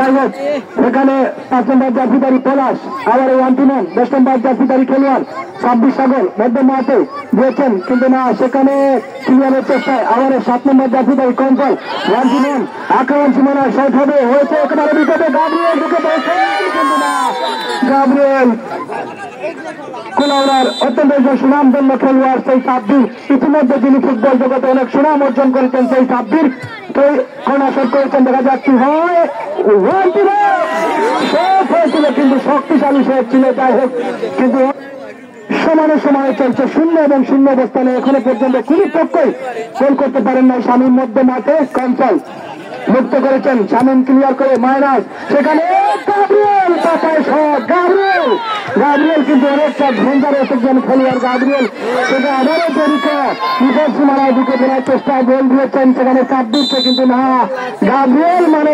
যাই হোক সেখানে 5 নম্বর জাফিদারি পলাশ আবার এই ওয়ান্টিম্যান 10 নম্বর জাফিদারি খেলোয়াড় 26 সাগর মধ্য মাঠে দিয়েছেন কিন্তু না সেখানে ক্লিয়ারের চেষ্টায় আবার 7 নম্বর জাফিদারি কন্ট্রোল ওয়ান্টিম্যান আক্রমণ সীমানায় শট হবে হয়েছে একেবারে বিপদে গাব্রিয়েল ঢুকে পড়েছে কিন্তু না গাব্রিয়েল কুলাউড়ার অত্যন্ত সুনামধন্য খেলোয়াড় সেই সাব্বির ইতিমধ্যে যিনি ফুটবল জগতে অনেক সুনাম অর্জন করেছেন সেই সাব্বির কর্নার করেছেন দেখা যাক কি হয় হয়েছিল কিন্তু শক্তিশালী শট ছিল যাই হোক কিন্তু সমানে সমানে চলছে 0 এবং 0 অবস্থানে এখনো পর্যন্ত খুবই পক্ষই গোল করতে পারেন না শামীম মধ্য মাঠে কনসল মুক্ত করেছেন শামীম ক্লিয়ার করে মাইনাস সেখানে গাব্রিয়েল পাতায় শট গাব্রিয়েল কিন্তু অনেকটা ডেঞ্জারাস একজন খেলোয়াড় গাব্রিয়েল সেটা আবারও জড়িত বিপদ সীমানায় ঢুকে দেওয়ার চেষ্টা গোল দিয়েছেন সেখানে 26 কিন্তু না গাব্রিয়েল মানে